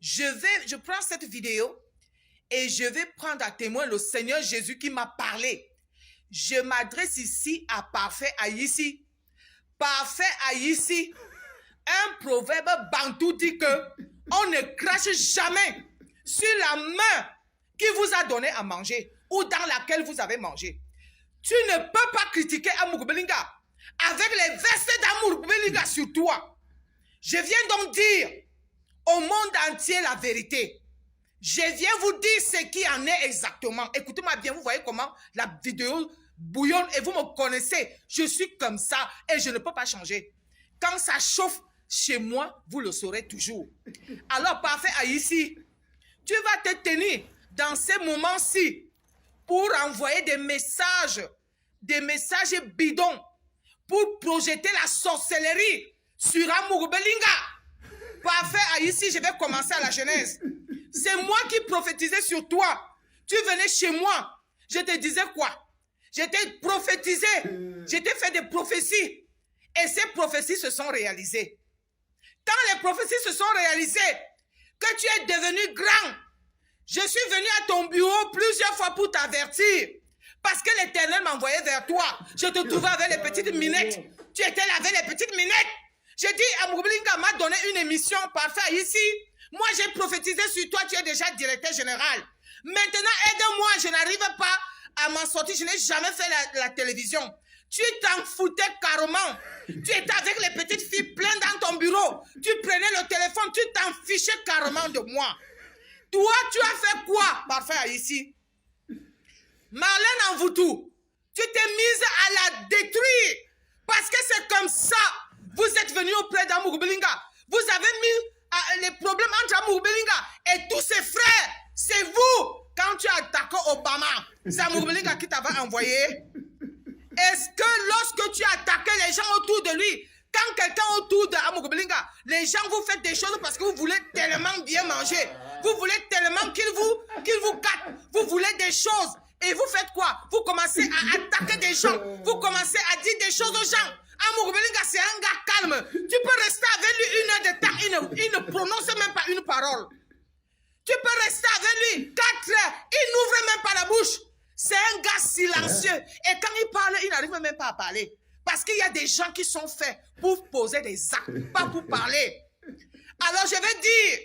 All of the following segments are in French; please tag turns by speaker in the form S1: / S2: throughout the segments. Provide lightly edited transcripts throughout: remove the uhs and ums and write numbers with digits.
S1: je prends cette vidéo et je vais prendre à témoin le Seigneur Jésus qui m'a parlé. Je m'adresse ici à Parfait Haïti. Parfait Haïti. Un proverbe bantou dit que on ne crache jamais sur la main qui vous a donné à manger ou dans laquelle vous avez mangé. Tu ne peux pas critiquer Amour Belinga avec les versets d'Amour Belinga sur toi. Je viens donc dire au monde entier la vérité. Je viens vous dire ce qui en est exactement. Écoutez-moi bien, vous voyez comment la vidéo bouillonne et vous me connaissez. Je suis comme ça et je ne peux pas changer. Quand ça chauffe chez moi, vous le saurez toujours. Alors, Parfait Haïti, tu vas te tenir dans ces moments-ci pour envoyer des messages bidons, pour projeter la sorcellerie sur Amour Belinga. Parfait Haïti, je vais commencer à la Genèse. C'est moi qui prophétisais sur toi. Tu venais chez moi. Je te disais quoi? Je t'ai prophétisé. Je t'ai fait des prophéties. Et ces prophéties se sont réalisées. Quand les prophéties se sont réalisées, que tu es devenu grand, je suis venu à ton bureau plusieurs fois pour t'avertir. Parce que l'Éternel m'envoyait vers toi. Je te trouvais avec les petites minettes. Tu étais là avec les petites minettes. J'ai dit, Amour Belinga m'a donné une émission Parfait ici. Moi, j'ai prophétisé sur toi, tu es déjà directeur général. Maintenant, aide-moi, je n'arrive pas à m'en sortir. Je n'ai jamais fait la télévision. Tu t'en foutais carrément. Tu étais avec les petites filles pleines dans ton bureau. Tu prenais le téléphone, tu t'en fichais carrément de moi. Toi, tu as fait quoi, Parfait ici? Marlène Envoutou, tu t'es mise à la détruire. Parce que c'est comme ça. Vous êtes venu auprès d'Amour Belinga. Vous avez mis les problèmes entre Amour Belinga et tous ses frères. C'est vous. Quand tu as attaqué Obama, c'est Amour Belinga qui t'avait envoyé. Est-ce que lorsque tu as attaqué les gens autour de lui, quand quelqu'un autour d'Amour Belinga, les gens vous font des choses parce que vous voulez tellement bien manger. Vous voulez tellement qu'il vous gâte. Vous voulez des choses. Et vous faites quoi? Vous commencez à attaquer des gens. Vous commencez à dire des choses aux gens. Amour Belinga, c'est un gars calme. Tu peux rester avec lui 1 heure de temps. Il ne prononce même pas une parole. Tu peux rester avec lui 4 heures. Il n'ouvre même pas la bouche. C'est un gars silencieux. Et quand il parle, il n'arrive même pas à parler. Parce qu'il y a des gens qui sont faits pour poser des actes, pas pour parler. Alors je vais dire,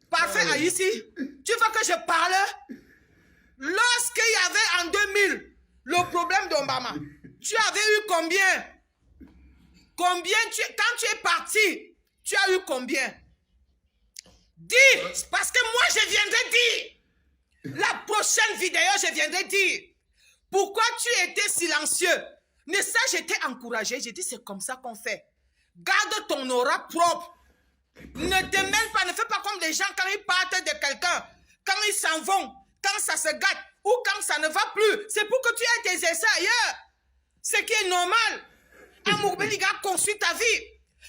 S1: Parfait Haïti, tu veux que je parle? Lorsqu'il y avait en 2000 le problème d'Obama, tu avais eu combien? Quand tu es parti, tu as eu combien? Dis, parce que moi je viendrai dire. La prochaine vidéo, je viendrai dire. Pourquoi tu étais silencieux? Mais ça, j'étais encouragé. J'ai dit, c'est comme ça qu'on fait. Garde ton aura propre. Ne te mêle pas, ne fais pas comme des gens quand ils partent de quelqu'un. Quand ils s'en vont, quand ça se gâte ou quand ça ne va plus. C'est pour que tu aies tes essais ailleurs. Ce qui est normal. Amour Belinga a conçu ta vie.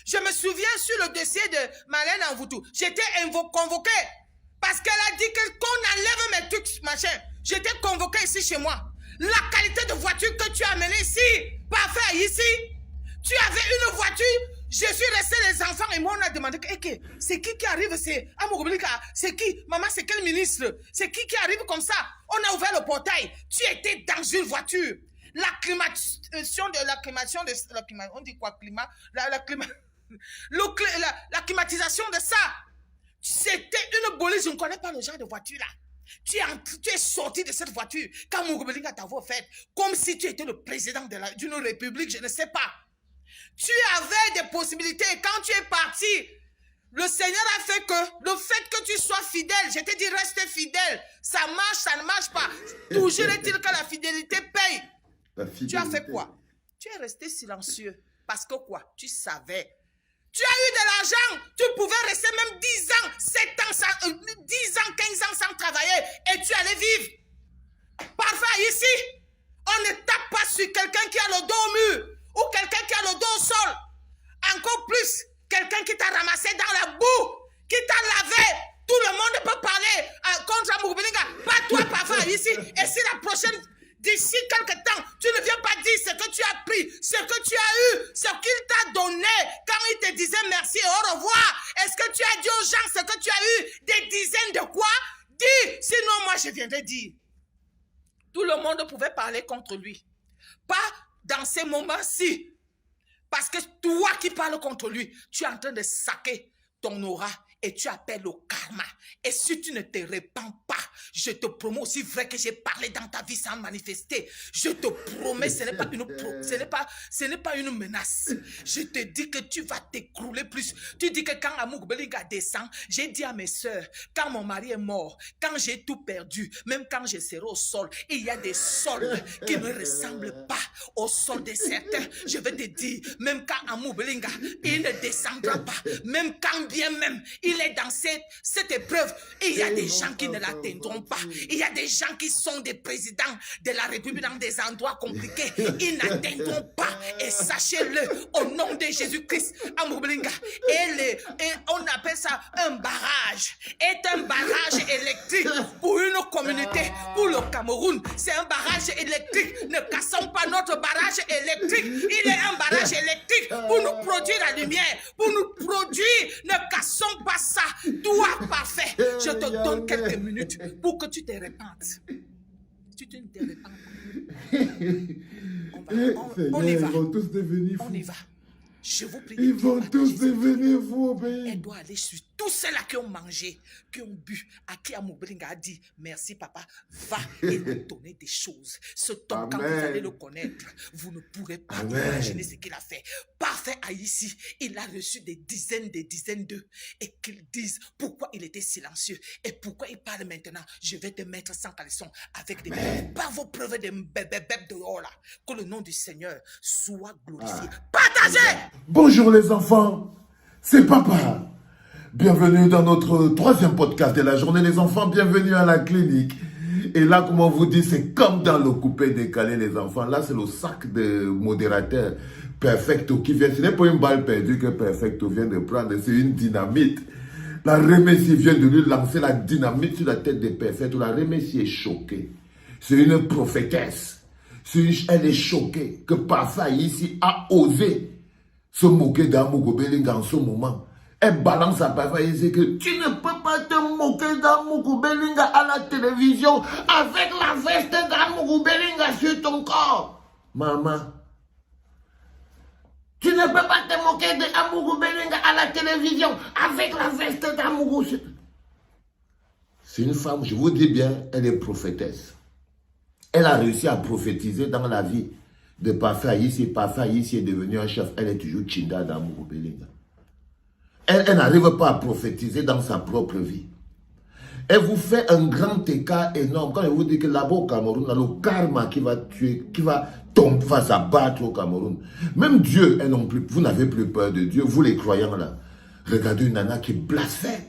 S1: Je me souviens sur le dossier de Marlène Envoutou. J'étais convoqué parce qu'elle a dit qu'on enlève mes trucs, machin. J'étais convoqué ici chez moi. La qualité de voiture que tu as amenée ici, Parfait ici. Tu avais une voiture. Je suis resté les enfants et moi on a demandé c'est qui arrive, c'est Amour Belinga, c'est qui, maman c'est quel ministre, c'est qui arrive comme ça. On a ouvert le portail, tu étais dans une voiture. La climatisation on dit quoi climat, la climatisation de ça, c'était une bolide. Je ne connais pas le genre de voiture là. Tu es sorti de cette voiture quand Amour Belinga t'avait offert comme si tu étais le président d'une république, je ne sais pas. Tu avais des possibilités. Quand tu es parti, le Seigneur a fait que le fait que tu sois fidèle, je te dis reste fidèle. Ça marche, ça ne marche pas. Toujours est-il que la fidélité paye. Tu as fait quoi? Tu es resté silencieux. Parce que quoi? Tu savais. Tu as eu de l'argent. Tu pouvais rester même 10 ans, 7 ans, 10 ans, 15 ans sans travailler. Et tu allais vivre. Parfait ici. On ne tape pas sur quelqu'un qui a le dos au mur. Ou quelqu'un qui a le dos au sol. Encore plus, quelqu'un qui t'a ramassé dans la boue, qui t'a lavé. Tout le monde peut parler contre Amour Belinga. Pas toi, Parfait ici. Et si la prochaine, d'ici quelques temps, tu ne viens pas dire ce que tu as pris, ce que tu as eu, ce qu'il t'a donné, quand il te disait merci et au revoir. Est-ce que tu as dit aux gens ce que tu as eu? Des je viendrai dire. Tout le monde pouvait parler contre lui. Pas dans ces moments-ci. Parce que toi qui parles contre lui, tu es en train de saquer ton aura et tu appelles au karma. Et si tu ne te répands pas, je te promets aussi vrai que j'ai parlé dans ta vie sans manifester. Je te promets, ce n'est pas une menace. Je te dis que tu vas t'écrouler plus. Tu dis que quand Amour Belinga descend, j'ai dit à mes soeurs, quand mon mari est mort, quand j'ai tout perdu, même quand je serai au sol, il y a des sols qui ne ressemblent pas au sol de certains. Je vais te dire, même quand Amour Belinga, il ne descendra pas. Même quand bien même, il est dans cette épreuve, il y a des gens qui ne l'atteindront pas. Il y a des gens qui sont des présidents de la République dans des endroits compliqués. Ils n'atteindront pas. Et sachez-le, au nom de Jésus-Christ, Amour Belinga, et on appelle ça un barrage. Est un barrage électrique pour une communauté, pour le Cameroun. C'est un barrage électrique. Ne cassons pas notre barrage électrique. Il est un barrage électrique pour nous produire la lumière, pour nous produire. Ne cassons pas ça. Toi, parfait. Je te donne quelques minutes pour que tu te répandes. Si tu ne te répands pas, on y va.
S2: Ils vont tous devenir fous.
S1: On y va. Je vous prie.
S2: Ils vont tous devenir fous au pays.
S1: Elle doit aller sur tous ceux-là qui ont mangé, qui ont bu, à qui Amour Belinga a dit merci papa, va et nous donner des choses. Ce temps, quand vous allez le connaître, vous ne pourrez pas imaginer ce qu'il a fait. Parfait Haïti, il a reçu des dizaines d'eux et qu'ils disent pourquoi il était silencieux et pourquoi il parle maintenant. Je vais te mettre sans caleçon avec des par vos preuves de bébé dehors là. Que le nom du Seigneur soit glorifié. Partagez!
S2: Bonjour les enfants, c'est papa. Bienvenue dans notre troisième podcast de la journée. Les enfants, bienvenue à la clinique. Et là, comme on vous dit, c'est comme dans le coupé décalé, les enfants. Là, c'est le sac de modérateur Perfecto qui vient. Ce n'est pas une balle perdue que Perfecto vient de prendre, c'est une dynamite. La Remessi vient de lui lancer la dynamite sur la tête de Perfecto. La Remessi est choquée. C'est une prophétesse. Elle est choquée que Parfait ici a osé se moquer d'Amour Belinga en ce moment. Elle balance à Parfait ici que tu ne peux pas te moquer d'Amour Belinga à la télévision avec la veste d'Amour Belinga sur ton corps. Maman, tu ne peux pas te moquer d'Amour Belinga à la télévision avec la veste d'Amour. C'est une femme, je vous dis bien, elle est prophétesse. Elle a réussi à prophétiser dans la vie de Parfait ici. Parfait ici est devenu un chef. Elle est toujours Chinda d'Amour Belinga. Elle n'arrive pas à prophétiser dans sa propre vie. Elle vous fait un grand écart énorme. Quand je vous dis que là-bas au Cameroun, là, le karma qui va tuer, qui va tomber, va s'abattre au Cameroun. Même Dieu, elle non plus, vous n'avez plus peur de Dieu, vous les croyants là. Regardez une nana qui blasphème.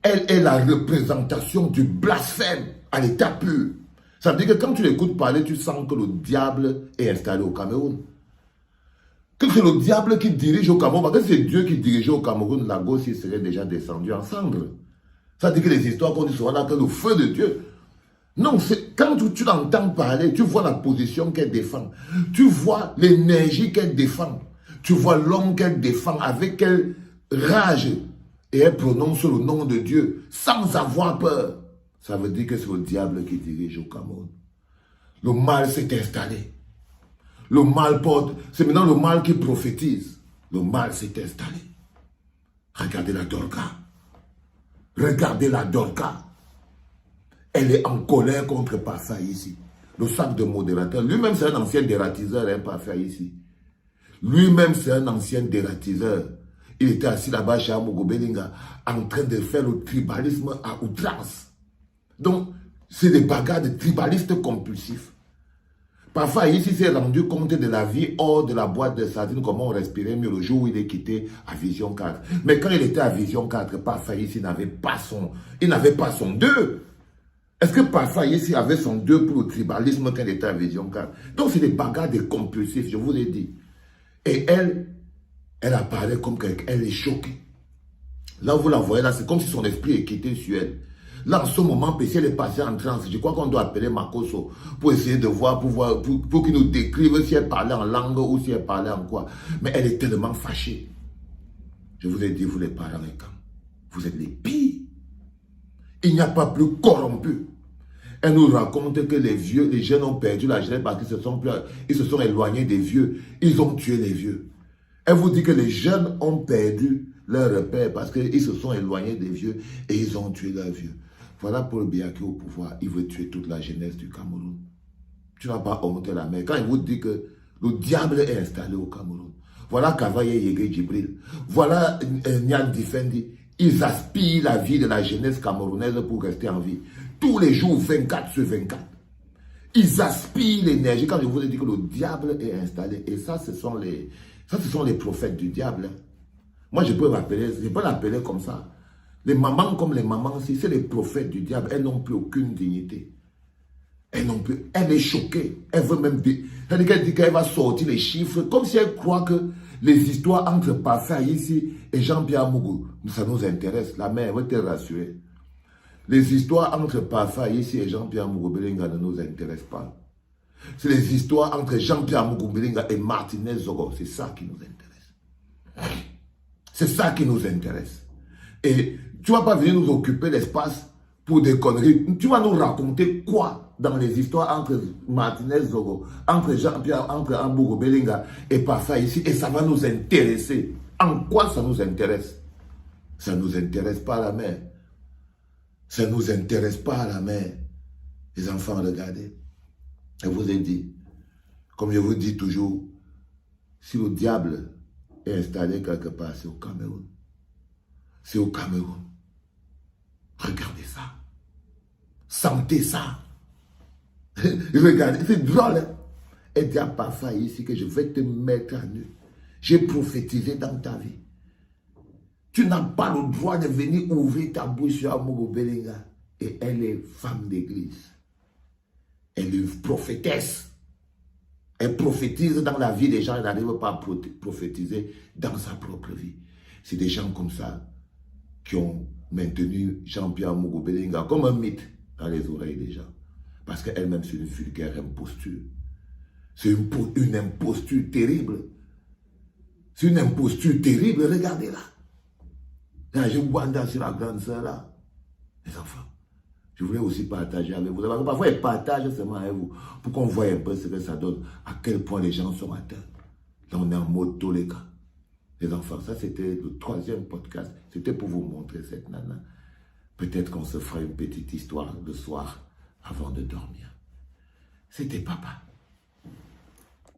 S2: Elle est la représentation du blasphème à l'état pur. Ça veut dire que quand tu l'écoutes parler, tu sens que le diable est installé au Cameroun. Que c'est le diable qui dirige au Cameroun. Parce que c'est Dieu qui dirigeait au Cameroun, Lagos, il serait déjà descendu en cendres. Ça veut dire que les histoires qu'on dit souvent là, que le feu de Dieu. Non, quand tu l'entends parler, tu vois la position qu'elle défend. Tu vois l'énergie qu'elle défend. Tu vois l'homme qu'elle défend, avec quelle rage. Et elle prononce le nom de Dieu sans avoir peur. Ça veut dire que c'est le diable qui dirige au Cameroun. Le mal s'est installé. Le mal porte, c'est maintenant le mal qui prophétise. Le mal s'est installé. Regardez la Dorca. Regardez la Dorca. Elle est en colère contre Parfait ici. Le sac de modérateur. Lui-même, c'est un ancien dératiseur, hein, Parfait ici. Lui-même, c'est un ancien dératiseur. Il était assis là-bas chez Amour Belinga en train de faire le tribalisme à outrance. Donc, c'est des bagarres de tribalistes compulsifs. Parfois, ici, s'est rendu compte de la vie hors de la boîte de sardines, comment on respirait mieux le jour où il est quitté à Vision 4. Mais quand il était à Vision 4, Parfois, ici, il n'avait pas son 2. Est-ce que Parfois, ici, avait son 2 pour le tribalisme quand il était à Vision 4? Donc, c'est des bagarres de compulsifs, je vous l'ai dit. Et elle apparaît comme quelqu'un, elle est choquée. Là, vous la voyez, là, c'est comme si son esprit est quitté sur elle. Là, en ce moment, PC, elle est passée en transe. Je crois qu'on doit appeler Makoso pour essayer de voir, pour qu'il nous décrive si elle parlait en langue ou si elle parlait en quoi. Mais elle est tellement fâchée. Je vous ai dit, vous les parents, vous êtes les pires. Il n'y a pas plus corrompu. Elle nous raconte que les jeunes ont perdu la jeunesse parce qu'ils se sont éloignés des vieux. Ils ont tué les vieux. Elle vous dit que les jeunes ont perdu leur repère parce qu'ils se sont éloignés des vieux et ils ont tué leurs vieux. Voilà Paul Biya qui est au pouvoir. Il veut tuer toute la jeunesse du Cameroun. Tu n'as pas honte la mer. Quand il vous dit que le diable est installé au Cameroun. Voilà Kavaye Yege Djibril. Voilà Nyan Difendi. Ils aspirent la vie de la jeunesse camerounaise pour rester en vie. Tous les jours, 24 sur 24. Ils aspirent l'énergie. Quand je vous ai dit que le diable est installé. Et ça, ce sont les prophètes du diable. Moi, je peux l'appeler comme ça. Les mamans comme les mamans, si c'est les prophètes du diable, elles n'ont plus aucune dignité. Elle est choquée. Elle veut même dire. Elle dit qu'elle va sortir les chiffres comme si elle croit que les histoires entre Parfait ici et Jean-Pierre Mougou, ça nous intéresse. La mère, elle va te rassurer. Les histoires entre Parfait ici et Jean-Pierre Mougou Belinga ne nous intéressent pas. C'est les histoires entre Jean-Pierre Mougou Belinga et Martinez Zogo. C'est ça qui nous intéresse. C'est ça qui nous intéresse. Et tu ne vas pas venir nous occuper l'espace pour des conneries. Tu vas nous raconter quoi dans les histoires entre Martinez Zogo, entre Jean-Pierre, entre Ambourgo Belinga et Parfait ici. Et ça va nous intéresser. En quoi ça nous intéresse? Ça ne nous intéresse pas à la mer. Ça ne nous intéresse pas à la mer. Les enfants, regardez. Je vous ai dit, comme je vous dis toujours, si le diable est installé quelque part, c'est au Cameroun. C'est au Cameroun. Regardez ça. Sentez ça. Regardez, c'est drôle. Hein? Elle dit à Parfait ici que je vais te mettre à nu. J'ai prophétisé dans ta vie. Tu n'as pas le droit de venir ouvrir ta bouche sur Ambourgo Belinga. Et elle est femme d'église. Elle est une prophétesse. Elle prophétise dans la vie des gens. Elle n'arrive pas à prophétiser dans sa propre vie. C'est des gens comme ça qui ont maintenu Jean-Pierre Mougou Belinga comme un mythe dans les oreilles des gens. Parce qu'elle-même, c'est une vulgaire imposture. C'est une imposture terrible. C'est une imposture terrible. Regardez-la. Là, je vois sur la grande sœur là. Les enfants. Je voulais aussi partager avec vous. Parfois, ils partagent seulement avec vous pour qu'on voie un peu ce que ça donne, à quel point les gens sont atteints. Là, on est en mode tous les cas. Les enfants, ça c'était le 3e podcast. C'était pour vous montrer cette nana. Peut-être qu'on se fera une petite histoire le soir avant de dormir. C'était papa.